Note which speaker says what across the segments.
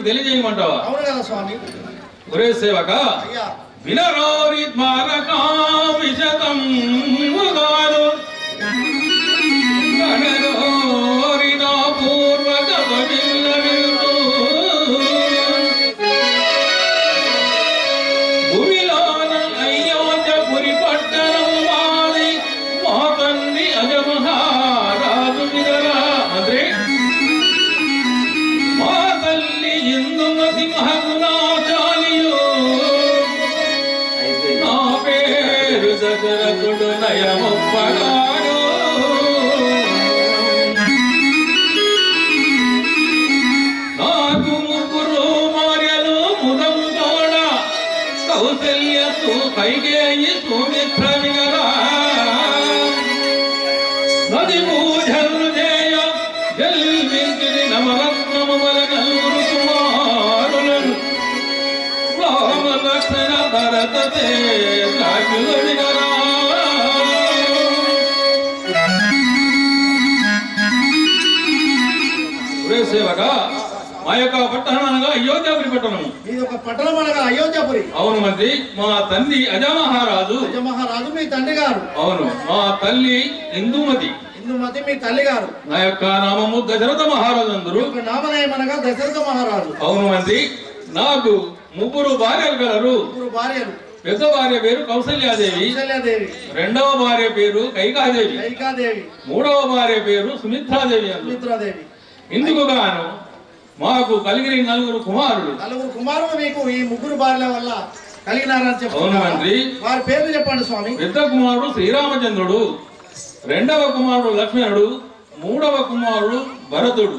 Speaker 1: తెలియజేయమంటావా?
Speaker 2: అవును కదా స్వామి.
Speaker 1: ఒరే సేవక, వినరోరి ద్వారకామిషతం ముగాలు కనరోరి నా పూర్వక విల్లవిల్లు భూమిలోన అయోధ్యపురి పట్టణం మాది మా తల్లి అజమహారాజు వినరా. అంటే మా తల్లి ఇందుమతి మహగుణాచాలియో నా పేరు దశరథుడు నయమొప్పగాడు. నాకు ముగ్గురు భార్యలు ముదము తోడ కౌసల్య కైకేయి సుమిత్ర వినరా. నది పూజలు చేయ జల్వించిది నవరత్నము వలనూరు కుమారులను రామ లక్ష్మణ భరత వినరా. సేవక, మా యొక్క పట్టణం అనగా అయోధ్యాపురి పట్టణము.
Speaker 2: ఇది ఒక పట్టణం అనగా అయోధ్యాపురి.
Speaker 1: అవును మంత్రి. మా తండ్రి అజమహారాజు.
Speaker 2: అజమహారాజు మీ తండ్రి గారు.
Speaker 1: అవును. మా తల్లి ఇందుమతి.
Speaker 2: ఇందుమతి మీ తల్లి గారు.
Speaker 1: నా యొక్క నామము దశరథ మహారాజు అందరు.
Speaker 2: నామనయం అనగా దశరథ మహారాజు.
Speaker 1: అవును మంత్రి. నాకు ముగ్గురు భార్యలు కలరు.
Speaker 2: ముగ్గురు భార్యలు.
Speaker 1: పెద్ద భార్య పేరు కౌసల్యాదేవి. రెండవ భార్య పేరు కైకాదేవి. మూడవ భార్య పేరు సుమిత్రాదేవి. ఇందుకు గాను మాకు కలిగిన నలుగురు కుమారులు.
Speaker 2: మీకు ఈ ముగ్గురు భార్యల వల్ల కలిగినారని
Speaker 1: చెప్పారు మంత్రి.
Speaker 2: వారి పేర్లు చెప్పండి స్వామి.
Speaker 1: పెద్ద కుమారుడు శ్రీరామచంద్రుడు, రెండవ కుమారుడు లక్ష్మణుడు, మూడవ కుమారుడు భరతుడు,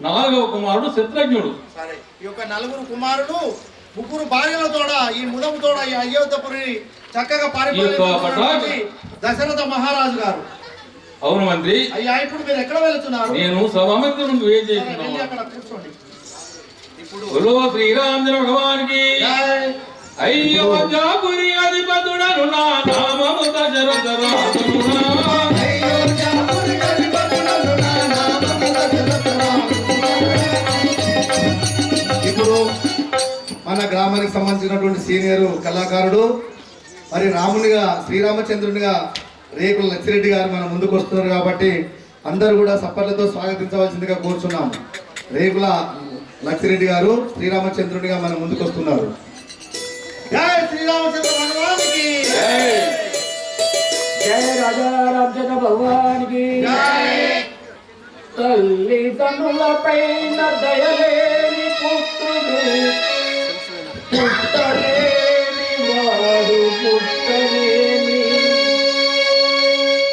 Speaker 1: నాలుగవ కుమారుడు శత్రుఘ్నుడు.
Speaker 2: సరే, ఈ యొక్క నలుగురు కుమారులు ముగ్గురు భార్యల తోడ ఈ ముదము తోడ ఈ అయోధ్యపురి చక్కగా పరిపాలించే దశరథ మహారాజు గారు.
Speaker 1: అవును మంత్రి.
Speaker 2: అయ్యా, ఇప్పుడు మీరు ఎక్కడ వెళ్తున్నారు?
Speaker 1: నేను సభామంత్రి నుండి వేచి చేస్తున్నాను.
Speaker 2: అక్కడ కూర్చోండి. ఇప్పుడు
Speaker 1: శ్రీరామచంద్ర భగవానికి అయోధ్యాపురి అధిపతుడను నా నామము దశరథ రాజునా.
Speaker 2: ఇప్పుడు మన గ్రామానికి సంబంధించినటువంటి సీనియర్ కళాకారుడు, మరి రామునిగా శ్రీరామచంద్రునిగా రేకుల లచ్చిరెడ్డి గారు మన ముందుకు వస్తున్నారు కాబట్టి అందరూ కూడా సప్పర్లతో స్వాగతించవలసిందిగా కోరుచున్నాము. రేకుల లచ్చిరెడ్డి గారు శ్రీరామచంద్రునిగా మన ముందుకు వస్తున్నారు. శ్రీరామచంద్ర భగవానికి
Speaker 3: జయ రాజా రామచంద్ర భగవానికి తల్లిదండ్రులపైన దయలేని పుత్రుడు పుట్టలేని వాడు పుట్టలేని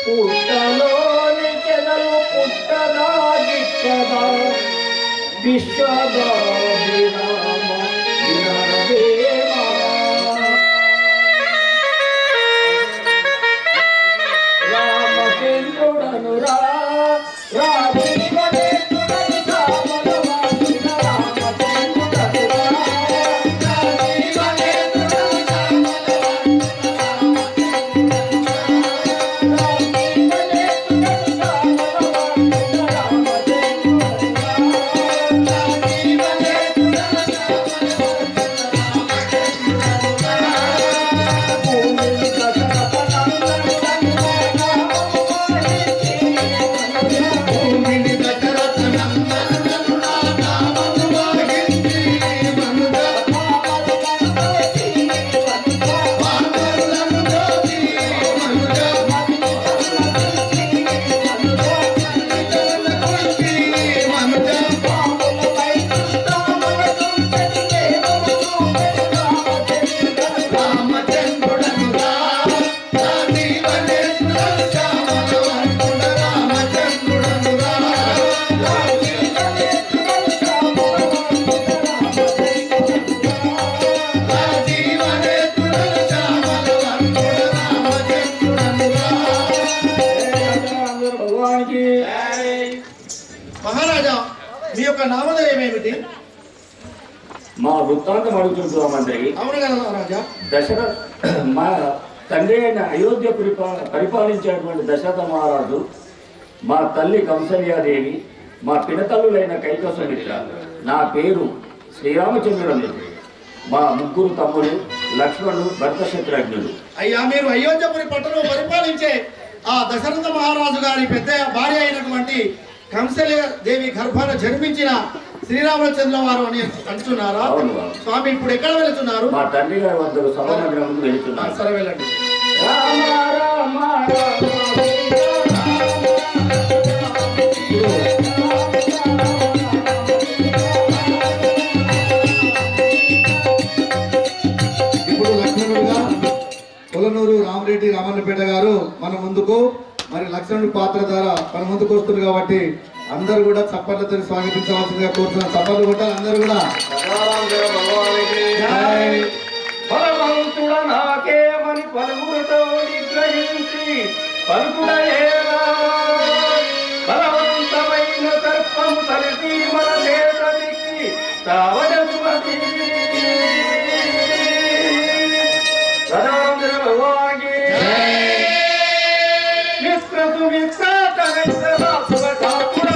Speaker 3: పుట్టలోని చెదలు పుట్టదాగిట్టదా విశ్వదా విరామ వినరవేమా రామచంద్రుడను రాజీవనేత్రుడను శ్యామలవాసిన రామచంద్రుడను రాజీవనేత్రుడను
Speaker 2: మహారాజా మీ యొక్క నామధేయం ఏమిటి?
Speaker 3: మా వృత్తాంతం అడుగుతుంటున్నాం మంత్రి.
Speaker 2: అవును కదా రాజా.
Speaker 3: దశరథ మా తండ్రి అయిన అయోధ్య పరిపాలించేటువంటి దశరథ మహారాజు, మా తల్లి కౌసల్యాదేవి, మా పినతల్లులైన కైకసుమిత్ర. నా పేరు శ్రీరామచంద్రుడు. మా ముగ్గురు తమ్ముడు లక్ష్మణుడు, భరత శత్రుఘ్నుడు.
Speaker 2: అయ్యా, మీరు అయోధ్యపురి పట్టణం పరిపాలించే ఆ దశరథ మహారాజు గారి పెద్ద భార్య అయినటువంటి కంసల్య దేవి గర్భాన జన్మించిన శ్రీరామచంద్ర వారు అని అంటున్నారా? స్వామి, ఇప్పుడు ఎక్కడ వెళుతున్నారు?
Speaker 3: మా తండ్రి గారి వద్దకు సభామందిరముకు వెళుతున్నారు.
Speaker 2: సరే, వెళ్ళండి. ఇప్పుడు లక్ష్మణుడుగా కొలనూరు రామరెడ్డి రామన్నపేట గారు మన ముందుకు మరి లక్ష్మణుడి పాత్ర ద్వారా మన ముందుకు వస్తుంది కాబట్టి అందరూ కూడా చప్పట్లతో స్వాగతించవలసిందిగా కోరుతున్నారు. చప్పట్లు కొట్టాలి అందరూ కూడా.
Speaker 3: భగవంతుడ నాకేమని పలువురితో నిగ్రహించి పలుకుడయేలా బలవంతమైన సర్పము తలసి మన దేశ దిక్కి తావజసుమతి సదాంధ్ర భగవానికి మిత్రసు మిత్రతనైతరా సుభటాపుర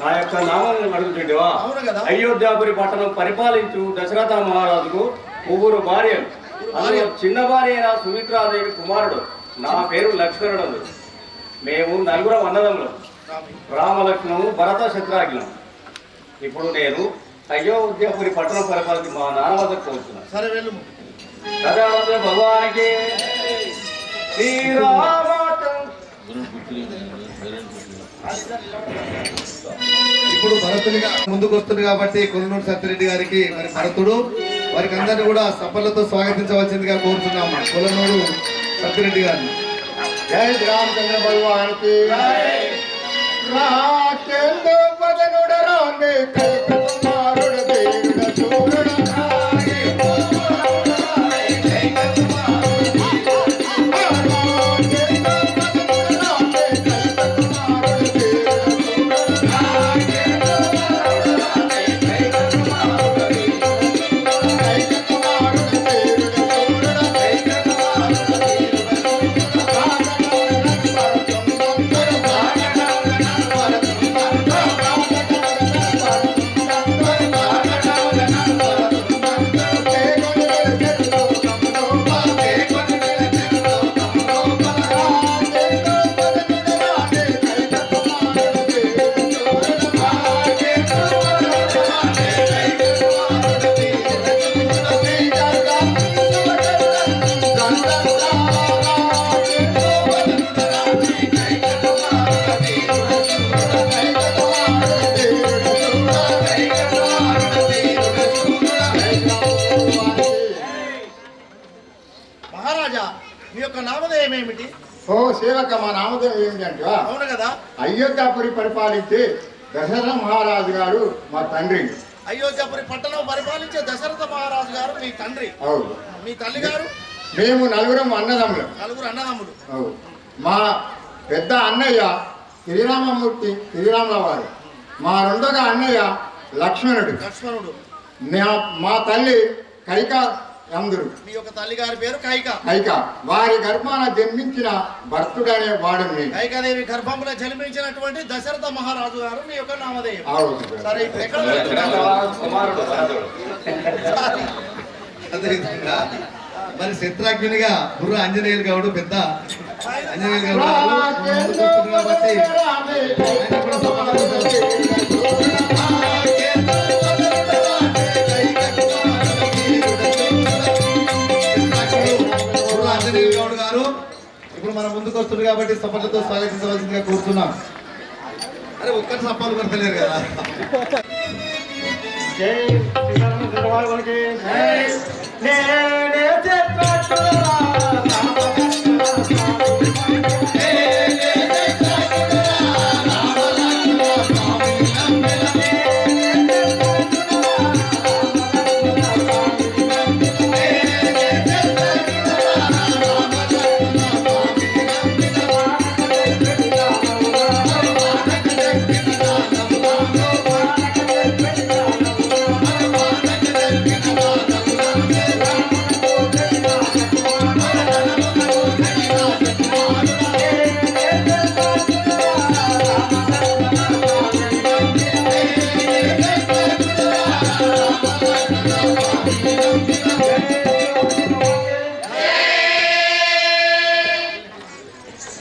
Speaker 4: నా యొక్క నామాలను అడుగుతుండేవా? అయోధ్యాపురి పట్టణం పరిపాలించు దశరథ మహారాజుకు ముగ్గురు భార్యలు. అందులో చిన్న భార్య అయిన సుమిత్రాదేవి కుమారుడు. నా పేరు లక్ష్మణుడు. మేము నలుగురం అన్నదమ్ములు, రామలక్ష్మణుడు, భరత శత్రుఘ్నుడు. ఇప్పుడు నేను అయోధ్యాపురి పట్టణం పరిపాలించి మా నాన్న వద్దకు పోతున్నాను. భగవానికి
Speaker 2: ఇప్పుడు భరతునిగా ముందుకు వస్తుంది కాబట్టి కొల్లూరు సత్యరెడ్డి గారికి మరి భరతుడు వారికి అందరినీ కూడా సఫలతో స్వాగతించవలసిందిగా కోరుతున్నాము. కొల్లూరు సత్యరెడ్డి గారిని.
Speaker 3: जय श्री रामचंद्र भगवान की राकेंद्र बदनुड रामे कई कुमारुड देवुड सूरुड
Speaker 2: మహారాజా మీ యొక్క నామధేయం ఏమిటి?
Speaker 3: ఓ సేవక మా నామధేయం ఏమిటంటే
Speaker 2: అవును కదా.
Speaker 3: అయోధ్యాపురి పరిపాలించే దశరథ మహారాజు గారు మా తండ్రి.
Speaker 2: అయోధ్యాపురి పట్టణం పరిపాలించే దశరథ మహారాజు గారు మీ తండ్రి.
Speaker 3: అవును.
Speaker 2: మీ తల్లి గారు?
Speaker 3: మేము నలుగురం అన్నదమ్ములు.
Speaker 2: నలుగురు అన్నదమ్ములు.
Speaker 3: అవును. మా పెద్ద అన్నయ్య శ్రీరామమూర్తి శ్రీరాముల వారు, మా రెండవ అన్నయ్య లక్ష్మణుడు.
Speaker 2: లక్ష్మణుడు.
Speaker 3: మా తల్లి కైకా యందుడు.
Speaker 2: మీ యొక్క తల్లి గారి పేరు కైక.
Speaker 3: కైక వారి గర్భాన జన్మించిన భర్తుడనే వాడు.
Speaker 2: కైకాదేవి గర్భంలో జన్మించినటువంటి దశరథ మహారాజు గారు మీ యొక్క నామధేయం. సరే, ఇప్పుడు ఎక్కడ
Speaker 4: కుమారుడు
Speaker 2: అదేవిధంగా మరి శత్రాగ్నిగా బుర్ర ఆంజనేయులు గౌడు, పెద్ద ఆంజనేయులు గౌడు కాబట్టి ఆయన కూడా ఆంజనేయులు గౌడ్ గారు ఇప్పుడు మన ముందుకు వస్తుంది కాబట్టి సపర్లతో స్వాగతించవలసిందిగా కోరుతున్నాం. అరే ఒక్కటి సప్పాలు కొడతలేరు కదా.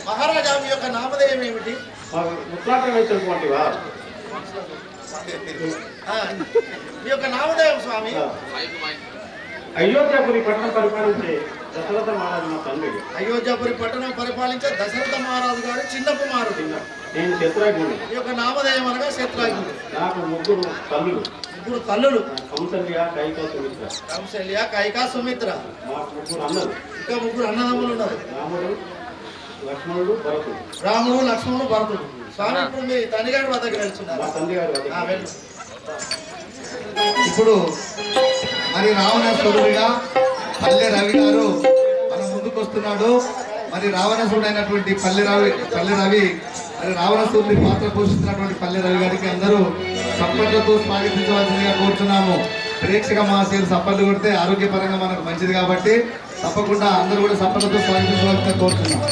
Speaker 2: మహారాజా మీ యొక్క నామధేయం ఏమిటి? మీ యొక్క నామధేయం స్వామి?
Speaker 3: అయోధ్యాపురి పట్టణం పరిపాలించే దశరథ మహారాజు మా తండ్రి.
Speaker 2: అయోధ్యాపురి పట్టణం పరిపాలించే దశరథ మహారాజు గారు చిన్న కుమారుడు.
Speaker 3: నేను శత్రాగ్ని.
Speaker 2: మీ యొక్క నామధేయం అనగా శత్రాగ్ని.
Speaker 3: నాకు ముగ్గురు తల్లులు.
Speaker 2: ముగ్గురు తల్లులు.
Speaker 3: కౌసల్య, కైక, సుమిత్ర.
Speaker 2: కౌసల్య, కైక, సుమిత్ర.
Speaker 3: మాకు ముగ్గురు అన్నలు.
Speaker 2: ఇంకా ముగ్గురు అన్నదమ్ములు ఉన్నారు.
Speaker 3: రాముడు, లక్ష్మణుడు, భరతుడు.
Speaker 2: రాముడు, లక్ష్మణుడు, భరతుడు. స్వామి ఇప్పుడు మీ తండ్రి గారి వద్దకు వెళ్తున్నారు.
Speaker 3: మా తండ్రి గారు
Speaker 2: ఇప్పుడు మరి రావణాసురుడిగా పల్లె రవి గారు మన ముందుకు వస్తున్నాడు. మరి రావణాసురుడు అయినటువంటి పల్లె రవి మరి రావణాసురుడి పాత్ర పోషిస్తున్నటువంటి పల్లె రవి గారికి అందరూ సప్పట్లతో స్వాగతించవలసిందిగా కోరుతున్నాము. ప్రేక్షక మహాశయులు సప్పట్లు కొడితే ఆరోగ్యపరంగా మనకు మంచిది కాబట్టి తప్పకుండా అందరూ కూడా సప్పట్లతో స్వాగతించవలసిందిగా కోరుతున్నాం.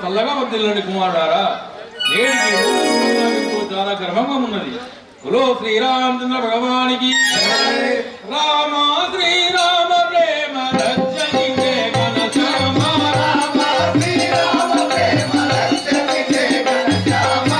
Speaker 1: చల్లగా వద్దిల్లండి కుమారుడారా. నేటికి చాలా గర్వంగా ఉన్నది. కులో శ్రీరామచంద్ర భగవానికి రామ శ్రీరామ ప్రేమ రక్షణించే ఘనశ్యామ రామ శ్రీరామ ప్రేమ రక్షణించే ఘనశ్యామ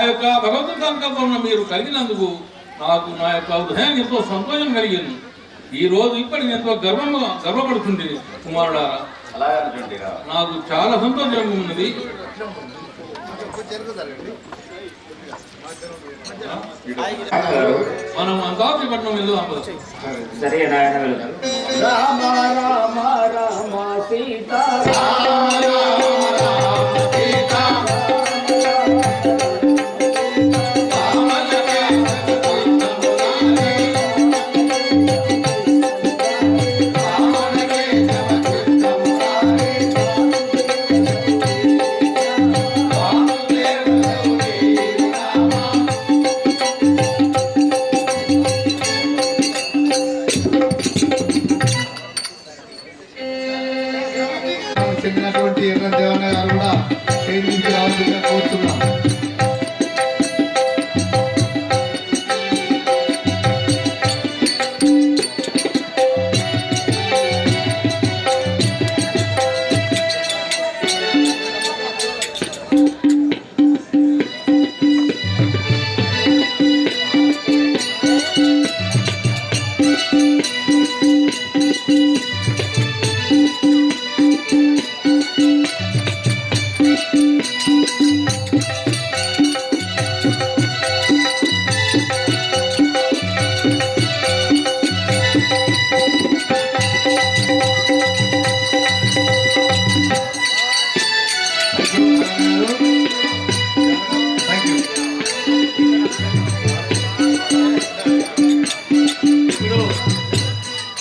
Speaker 1: యొక్క భగవంతు సంకల్పం మీరు కలిగినందుకు నాకు నా యొక్క హృదయానికి ఎంతో సంతోషం కలిగింది. ఈ రోజు ఇప్పటికి ఎంతో గర్వపడుతుంది కుమారుడారా. నాకు చాలా సంతోషంగా ఉన్నది. మనం అంతాపట్నం వెళ్దాం.
Speaker 4: సరే నాయన వెళ్తారు. రామ రామ రామ సీతా
Speaker 2: చెందినటువంటి ఎర్ర దేవన్న గారు కూడా స్టేజ్ నుంచి రావాల్సిందిగా కోరుతున్నాం.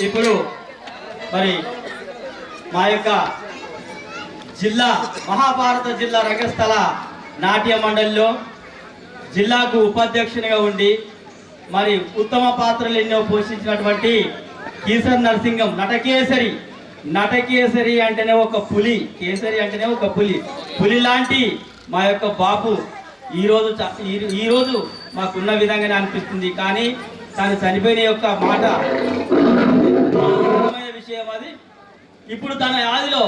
Speaker 5: ఇప్పుడు మరి మా యొక్క జిల్లా మహాభారత జిల్లా రంగస్థల నాట్య మండలిలో జిల్లాకు ఉపాధ్యక్షునిగా ఉండి మరి ఉత్తమ పాత్రలు ఎన్నో పోషించినటువంటి కీసర్ నరసింగం నటకేసరి అంటేనే ఒక పులి, కేసరి అంటేనే ఒక పులి లాంటి మా యొక్క బాపు ఈరోజు మాకున్న విధంగానే అనిపిస్తుంది. కానీ తాను చనిపోయిన యొక్క మాట విషయం అది. ఇప్పుడు తన ఆదిలో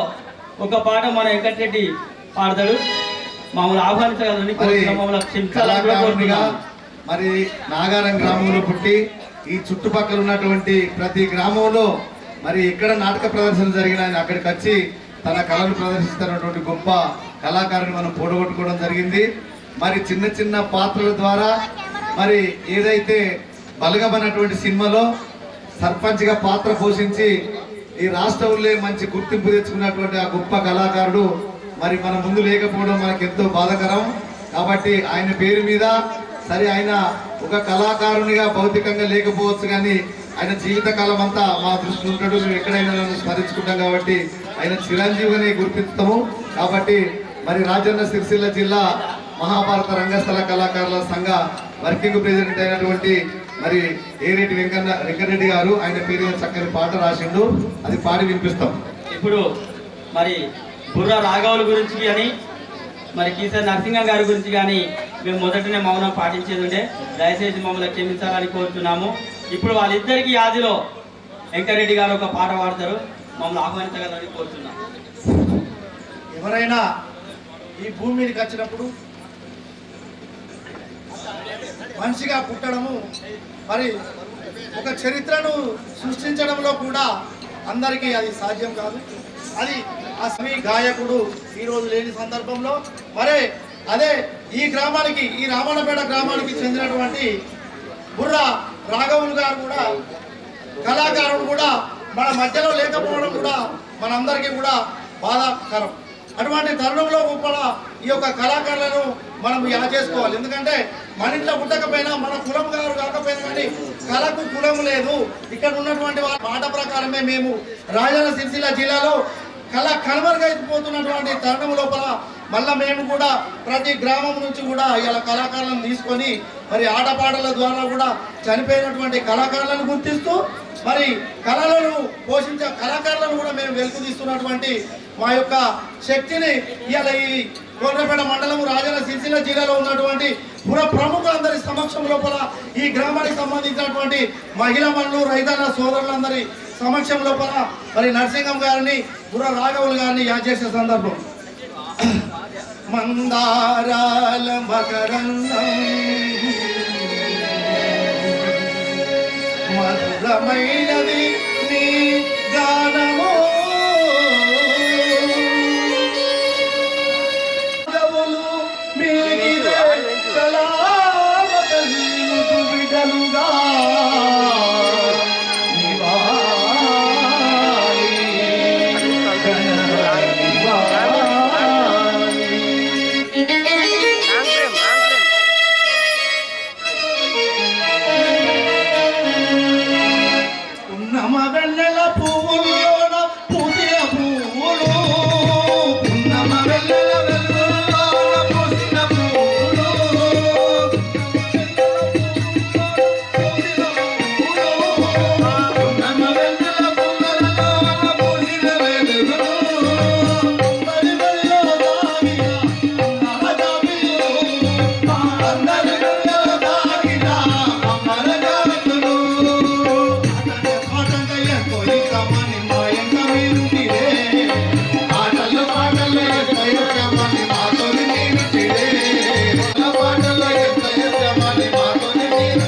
Speaker 5: ఒక పాట మన వెంకటరెడ్డి పాడతాడు. మమ్మల్ని ఆహ్వానించగలని
Speaker 2: మరి నాగారం గ్రామంలో పుట్టి ఈ చుట్టుపక్కల ఉన్నటువంటి ప్రతి గ్రామంలో మరి ఎక్కడ నాటక ప్రదర్శన జరిగినా అక్కడికి వచ్చి తన కళను ప్రదర్శిస్తున్నటువంటి గొప్ప కళాకారుని మనం పోడగొట్టుకోవడం జరిగింది. మరి చిన్న చిన్న పాత్రల ద్వారా మరి ఏదైతే బలగమన్నటువంటి సినిమాలో సర్పంచ్గా పాత్ర పోషించి ఈ రాష్ట్రంలో మంచి గుర్తింపు తెచ్చుకున్నటువంటి ఆ గొప్ప కళాకారుడు మరి మన ముందు లేకపోవడం మనకు ఎంతో బాధాకరం. కాబట్టి ఆయన పేరు మీద సరే ఆయన ఒక కళాకారునిగా భౌతికంగా లేకపోవచ్చు, కానీ ఆయన జీవితకాలం అంతా మా దృష్టిలో ఉంటాడు. మేము ఎక్కడైనా నన్ను స్మరించుకుంటాం కాబట్టి ఆయన చిరంజీవిని గుర్తిస్తాము. కాబట్టి మరి రాజన్న సిరిసిల్ల జిల్లా మహాభారత రంగస్థల కళాకారుల సంఘ వర్కింగ్ ప్రెసిడెంట్ అయినటువంటి మరి ఏరేటి వెంకరెడ్డి గారు ఆయన పేరు చక్కని పాట రాసిండు, అది పాడి వినిపిస్తాం.
Speaker 5: ఇప్పుడు మరి బుర్ర రాఘవుల గురించి కానీ మరి కీసర్ నరసింహం గారి గురించి కానీ మేము మొదటనే మౌనం పాటించేది ఉండే, దయచేసి మమ్మల్ని క్షమించాలని కోరుతున్నాము. ఇప్పుడు వాళ్ళిద్దరికి ఆదిలో వెంకరెడ్డి గారు ఒక పాట పాడతారు, మమ్మల్ని ఆహ్వానించగలని కోరుతున్నాం.
Speaker 6: ఎవరైనా ఈ భూమి మీదకి వచ్చినప్పుడు మనిషిగా పుట్టడము మరి ఒక చరిత్రను సృష్టించడంలో కూడా అందరికీ అది సాధ్యం కాదు. అది అస్మి గాయకుడు ఈరోజు లేని సందర్భంలో మరి అదే ఈ గ్రామానికి, ఈ రామన్నపేట గ్రామానికి చెందినటువంటి బుర్ర రాఘవులు గారు కూడా కళాకారుడు కూడా మన మధ్యలో లేకపోవడం కూడా మనందరికీ కూడా బాధాకరం. అటువంటి తరుణంలో కూడా ఈ యొక్క కళాకారులను మనం యాద చేసుకోవాలి. ఎందుకంటే మన ఇంట్లో పుట్టకపోయినా, మన కులం గారు కాకపోయినా కానీ కళకు కులం లేదు. ఇక్కడ ఉన్నటువంటి మాట ప్రకారమే మేము రాజన్న సిరిసిల్ల జిల్లాలో కళ కనుమరుగైపోతున్నటువంటి తరుణం లోపల మళ్ళీ మేము కూడా ప్రతి గ్రామం నుంచి కూడా ఇలా కళాకారులను తీసుకొని మరి ఆటపాటల ద్వారా కూడా చనిపోయినటువంటి కళాకారులను గుర్తిస్తూ మరి కళలను పోషించే కళాకారులను కూడా మేము వెలుగుతీస్తున్నటువంటి మా యొక్క శక్తిని ఇవాళ ఈ కోనరాపేట మండలం రాజన్న సిరిసిల్ల జిల్లాలో ఉన్నటువంటి పుర ప్రముఖులందరి సమక్షం లోపల ఈ గ్రామానికి సంబంధించినటువంటి మహిళా మనులు, రైతన్న సోదరులందరి సమక్షం లోపల మరి నరసింహం గారిని, బుర్ర రాఘవులు గారిని యాద్ చేసే సందర్భం మందారాల మకరందం మధురమైనది నీ గానము మీగిరే కళావతలు బిడలుగా వెన్నెల పువ్వుల్లోన పూసిన పువ్వులు పున్నమ వెన్నెల వెల్లుల్లోన పూసిన పువ్వులు పున్నమ వెన్నెల పువ్వుల్లోన పూసిన వెలుగులు అందరిలో దాగిన అందరిలో దాగిన అమర జాతులు పాటలు పాటలు ఎంతమని మాతోని నేను తిడే పాటలు ఎంతమని మాతోని నేను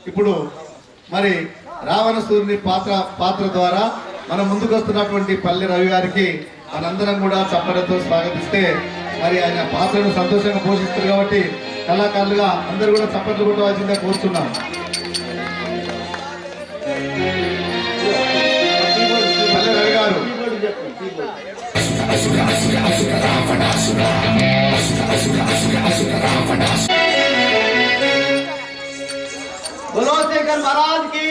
Speaker 6: ఇప్పుడు మరి రావణసూరుని పాత్ర ద్వారా మన ముందుకు వస్తున్నటువంటి పల్లె రవి గారికి మనందరం కూడా చప్పలతో స్వాగతిస్తే మరి ఆయన పాత్రను సంతోషంగా పోషిస్తారు కాబట్టి కళాకారులుగా అందరూ కూడా చప్పట్లు కొట్టవలసిందిగా కోరుతున్నాం. పల్లె రవి గారు
Speaker 5: बोलो शेखर महाराज की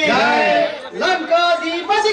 Speaker 5: लंका दीपति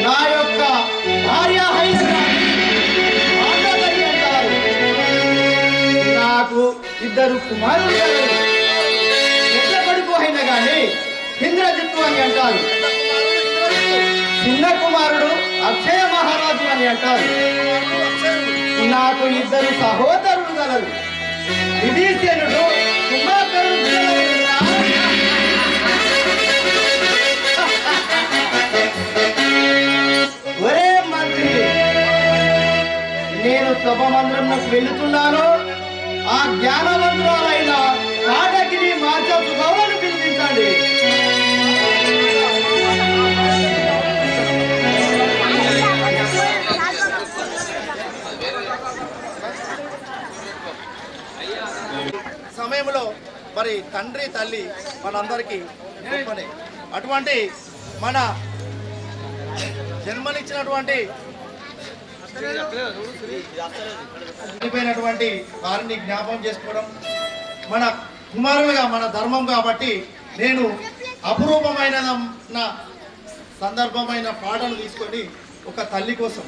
Speaker 5: నా యొక్క భార్య నాకు ఇద్దరు కుమారులు పెద్ద కొడుకు అయినా కానీ ఇంద్రజిత్తు అని అంటారు. చిన్న కుమారుడు అక్షయ మహారాజు అని అంటారు.
Speaker 6: నాకు ఇద్దరు సహోదరులు గలరు. విభీషణుడు కుంభకర్ణుడు. ఒరే మంత్రి, నేను సభమందిరంలోకి వెళుతున్నాను. ఆ జ్ఞానవంతురాలైన కాటకిని మార్చు గౌరవను పిలిపించండి. సమయంలో మరి తండ్రి తల్లి మనందరికీ గొప్పనే. అటువంటి మన జన్మనిచ్చినటువంటి చనిపోయినటువంటి వారిని జ్ఞాపకం చేసుకోవడం మన కుమారులుగా మన ధర్మం. కాబట్టి నేను అపురూపమైన సందర్భమైన పాటలు తీసుకొని ఒక తల్లి కోసం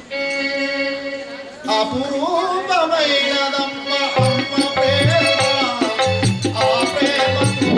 Speaker 6: అపురూపమైనదమ్మ అమ్మ ప్రేమ ఆ ప్రేమకు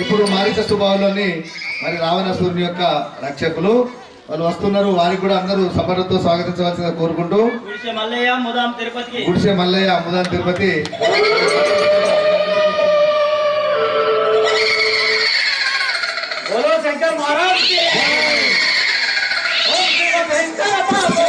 Speaker 2: ఇప్పుడు మారీచ స్వభావంలోని మరి రావణాసురుని యొక్క రక్షకులు వాళ్ళు వస్తున్నారు. వారికి కూడా అందరూ సభలతో స్వాగతించవలసిందిగా కోరుకుంటూ
Speaker 5: గుడిసె మల్లయ్య ముదాం తిరుపతికి
Speaker 2: గుడిసె మల్లయ్య ముదాం తిరుపతి
Speaker 6: బోలో శంకర్ మహారాజ్ కి ఓం శ్రీ శంకర బాబు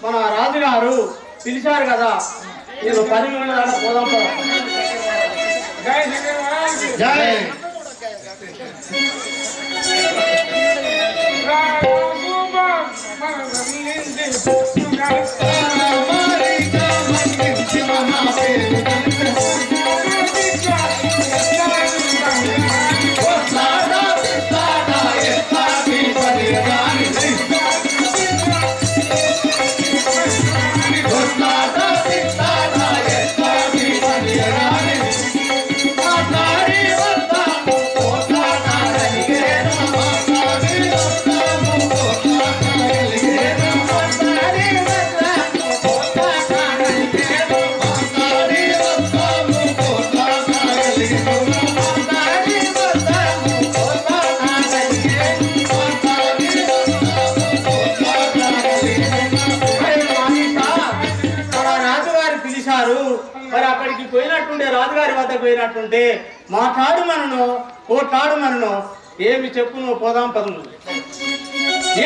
Speaker 6: మన రాజుగారు పిలిచారు కదా, నేను 10 నిమిషాల దాకా పోదాం. జై జై
Speaker 5: అక్కడికి పోయినట్టుండే, రాజుగారి వద్దకు పోయినట్టుంటే మాట్లాడు మనను, కోట్లాడు మనను, ఏమి చెప్పు నువ్వు, పోదాం పదము.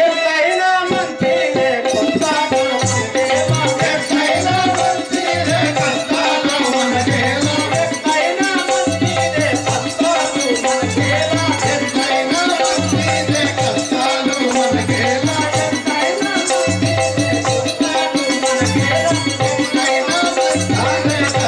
Speaker 5: ఎట్లయినా మంచిదే కొట్లాడు మనకేలా, ఎట్లయినా మంచిదే కొట్లాడు మనకేలా, ఎట్లయినా మంచిదే కొట్లాడు మనకేలా, ఎట్లయినా మంచిదే కొట్లాడు మనకేలా, ఎట్లయినా మంచిదే కొట్లాడు మనకేలా, ఎట్లయినా మంచిదే కొట్లాడు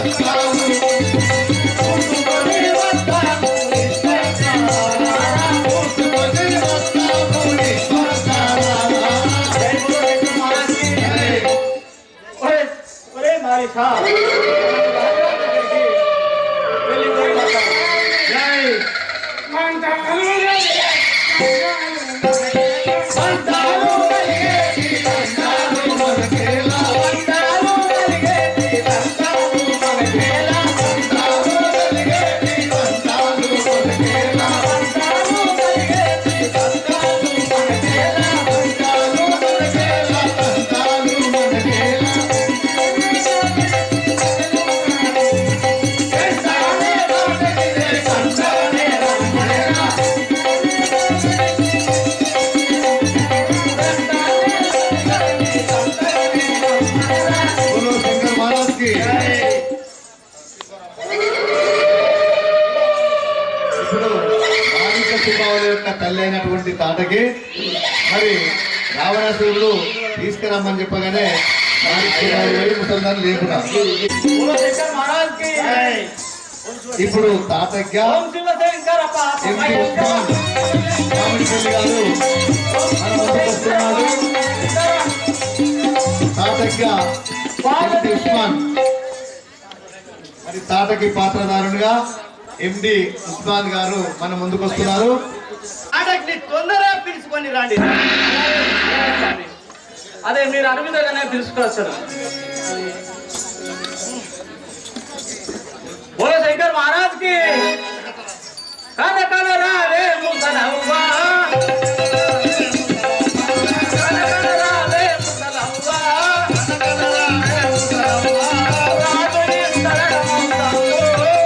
Speaker 5: పుట్టుకొని వస్తాము
Speaker 2: తల్లి అయినటువంటి తాటకి మరి రావణాసురుడు తీసుకురమ్మని చెప్పగానే ముసల్దాన్ని లేపురా. ఇప్పుడు తాతయ్య మామిడిపల్లి గారు మన ముందుకు వస్తున్నాడు. తాతయ్య ఉస్మాన్ మరి తాటకి పాత్రధారునిగా ఎండి ఉస్మాన్ గారు మన ముందుకు వస్తున్నారు.
Speaker 5: తొందరగా పిలుచుకొని రండి. అదే మీరు అడుగుదగానే పిలుచుకొస్తారు. బోలో శంకర్ మహారాజ్ కి కన కన రాలే ముసలవ్వా, కన కన రాలే ముసలవ్వా, కన కన రాలే ముసలవ్వా, రాజుని శరణమౌతమ్ము,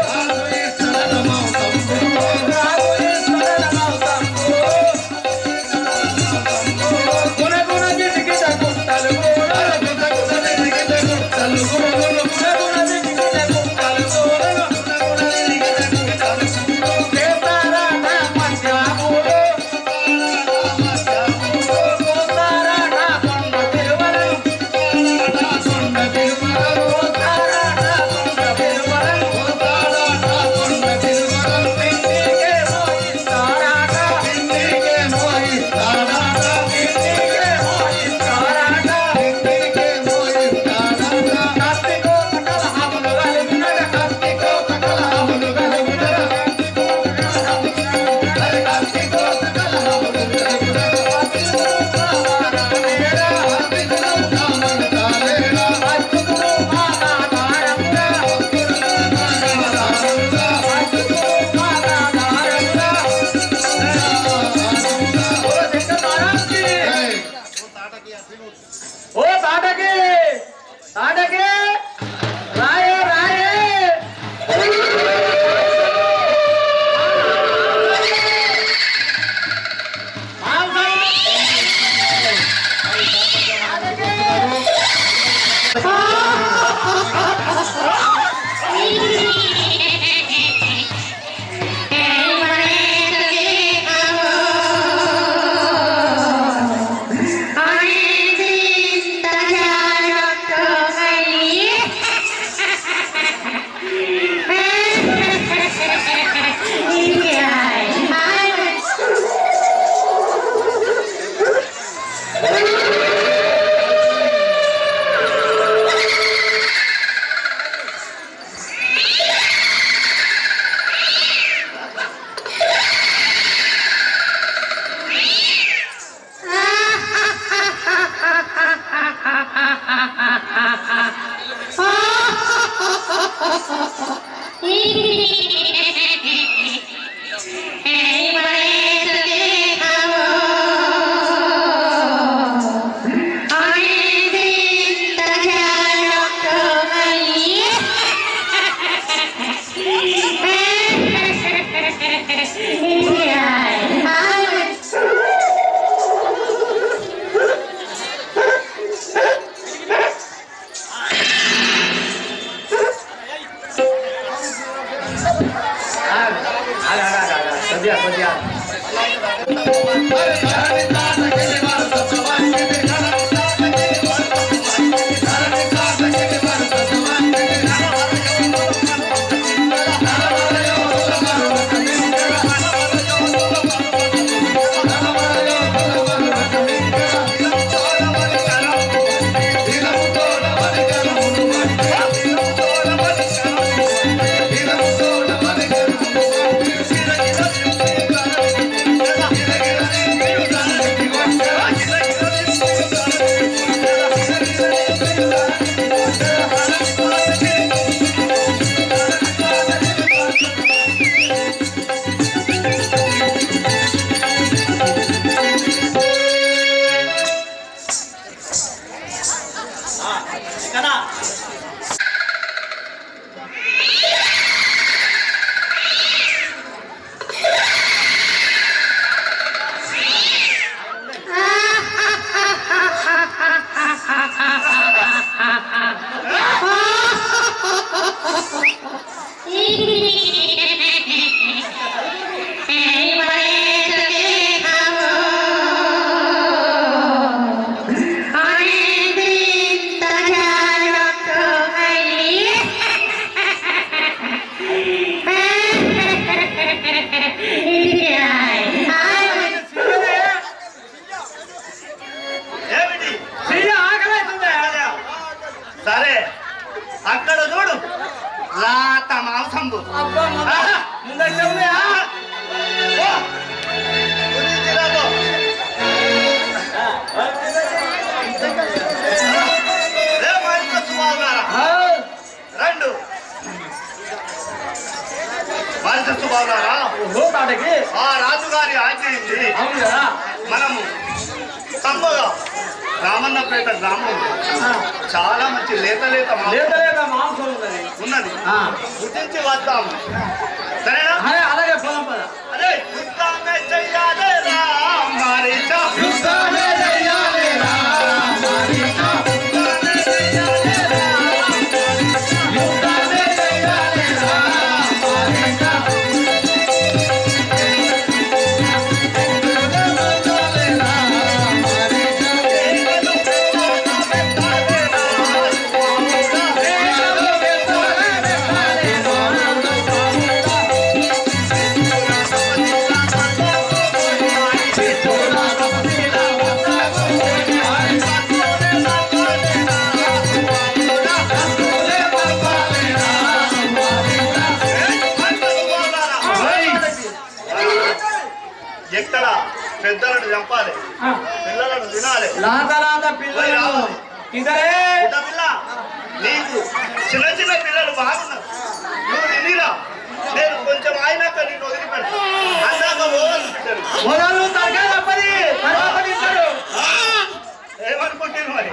Speaker 5: రాజుని శరణమౌతమ్ము, రాజుని శరణమౌతమ్ము, గుణ గుణ జిగిట గుట్టలు గుణ గుణ జిగిట గుట్టలు గుణ గుణ జిగిట గుట్టలు ఓ తాటకి తాటకి రాయే రాయే కదా
Speaker 6: సరే అక్కడ చూడు లాత మాంసంబు రెండు మరిచు బాగున్నారా ఆ రాజుగారి ఆజ్ఞ ఏంటి మనము సంభగా రామన్నపేట గ్రామం చాలా మంచి లేత
Speaker 5: మాంసం
Speaker 6: ఉన్నది గుర్తించి వద్దాము సరేనా
Speaker 5: అలాగే పొలం పద
Speaker 6: అదే యుద్ధమే చెయ్యాలి రా మారీచా
Speaker 2: యుద్ధమే చెయ్యాలి రా మారీచా యుద్ధమే చెయ్యాలి రా యుద్ధమే చెయ్యాలి రా మారీచా
Speaker 6: ఎక్కడ పెద్దలను చంపాలి పిల్లలను తినాలి
Speaker 5: పిల్లలు ఇదరే
Speaker 6: పుట్ట పిల్ల నీకు చిన్న చిన్న పిల్లలు బాగున్నారు నువ్వు తినిరా నేను కొంచెం అయినాక నీకు వదిలిపెడతా అందాక
Speaker 5: మొదలు తరగా తప్పది తర్వాత తింటారు
Speaker 6: ఏమనుకుంటుంది మరి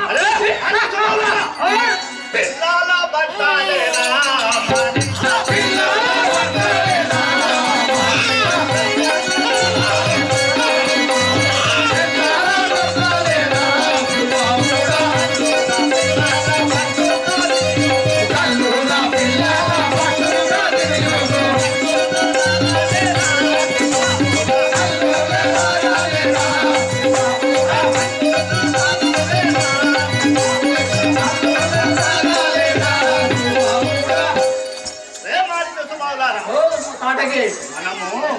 Speaker 6: అరే పిల్లల బట్టాలేనా మనము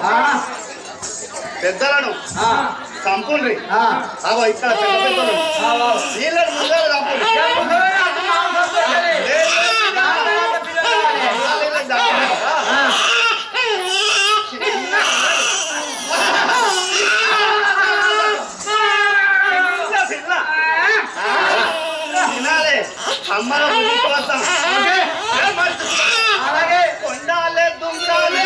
Speaker 6: పెద్దలను చంపుండ్రి అవ ఇక్కడ పెద్ద పెద్దలు వీళ్ళని ముందర తినాలి అమ్మల వస్తాం అలాగే కొండాలే దుండాలే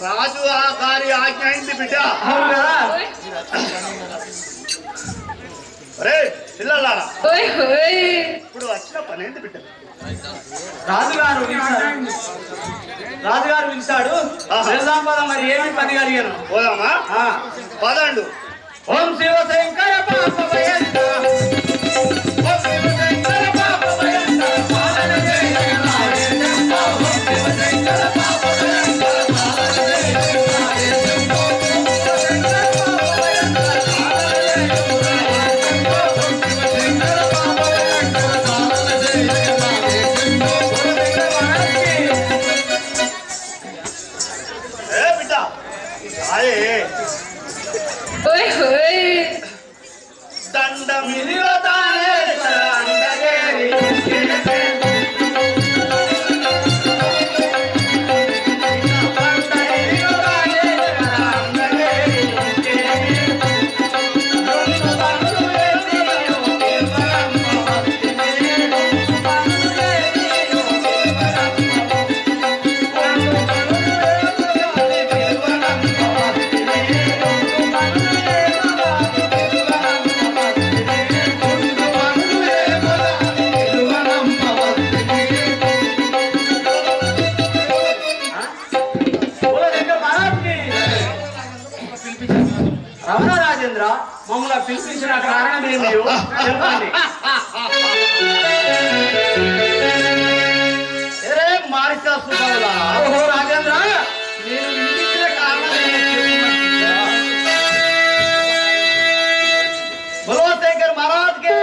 Speaker 6: రాజు ఆ గారి ఆజ్ఞ అయింది బిడ్డ రే పిల్లలారా ఇప్పుడు వచ్చిన పని ఏంటి బిడ్డ
Speaker 5: రాజుగారు పిలిచాడు వెళ్దాం పద మరి ఏమి పని కలిగాను
Speaker 6: పోదామా పదండు
Speaker 5: ఓం శివశంకర పాప భయంత ఓం శివశంకర పాప భయంత పాలన జయ జయ ఓం శివశంకర పాప భయంత పాలన జయ జయ
Speaker 3: అదే
Speaker 7: ఓయ్ ఓయ్
Speaker 3: దండం ఇదిగోతానే అందగేరి
Speaker 4: రమణ రాజేంద్ర మమ్మల్ని పిలిపించిన కారణం ఏమి చెప్పండి.
Speaker 3: ఓహో రాజేంద్ర నేను ఇంటించిన కారణం బలో శంకర్ మహారాజ్ కే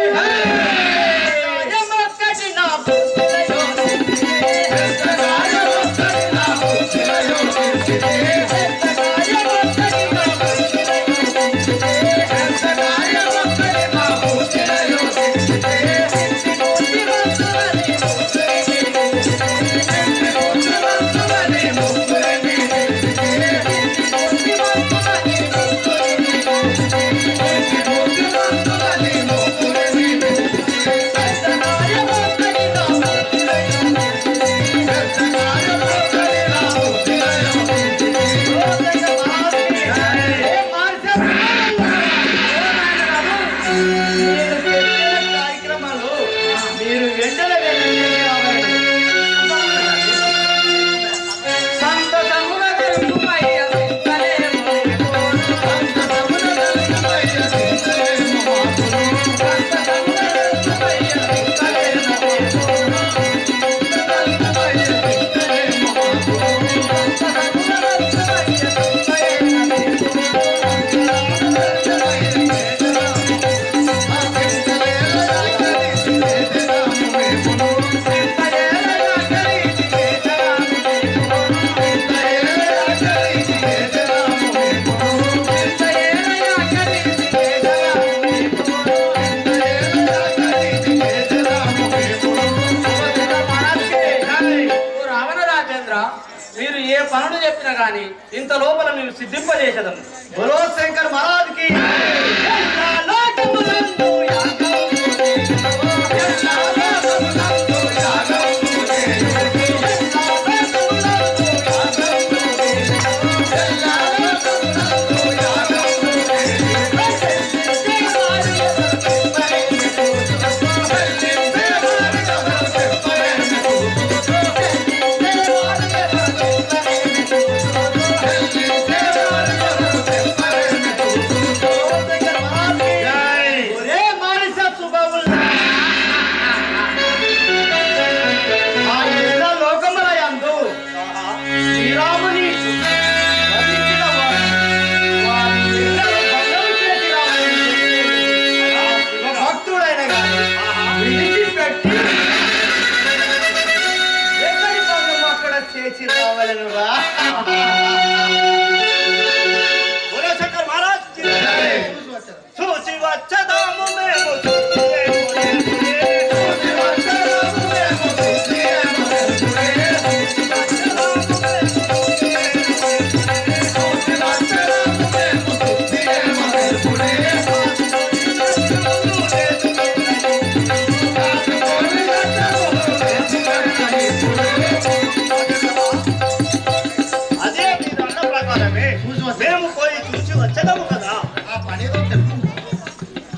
Speaker 4: మీరు ఏ పనులు చెప్పినా గానీ ఇంత లోపల మేము సిద్ధింపజేసేదము.
Speaker 3: బలో శంకర్ మహారాజ్ కి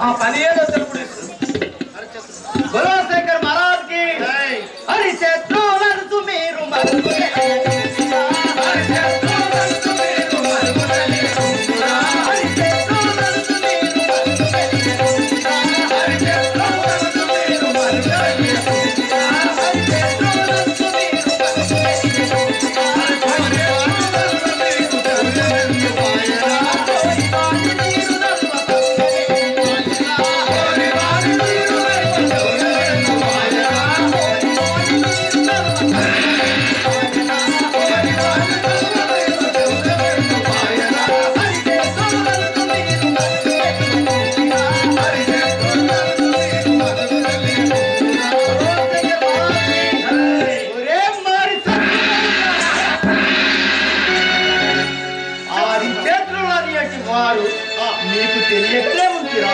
Speaker 4: ఆ పని ఏదో తెలుపు.
Speaker 3: బలో శంకర్ మహారాజ్ కి హరి శత్రువులను మీరు
Speaker 8: సుమిత్రాది అట్టి వారు నీకు తెలియకలే ఉందిరా.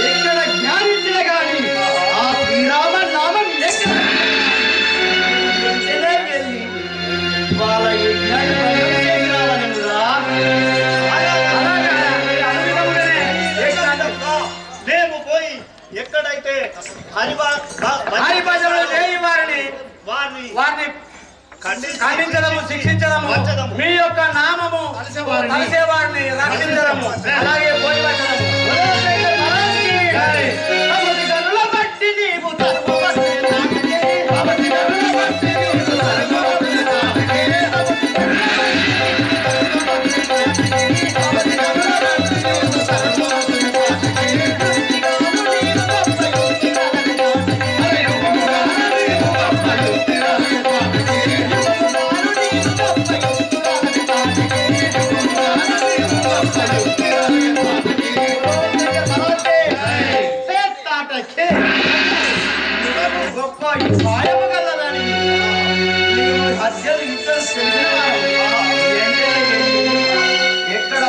Speaker 8: ఎక్కడ జ్ఞానించిన గాని ఆ శ్రీరామ నామం ఎక్కడ వెంటనే వెళ్ళి వాళ్ళ యజ్ఞాన్ని భంగం చేసి రావాలనురా.
Speaker 6: మేము పోయి ఎక్కడైతే
Speaker 8: హరిభజనలు లేని వారిని ఖండించడము, శిక్షించడము, మీ యొక్క నామము కలిసేవారిని రక్షించడము, అలాగే పోయి వచ్చడము. బట్టి నీవు గొప్ప భయము కలదని హత్యలు ఇద్దరు ఎక్కడ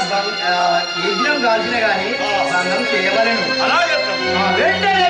Speaker 8: యజ్ఞం కాల్చిన గాని భంగం చేయవలను. వెంటనే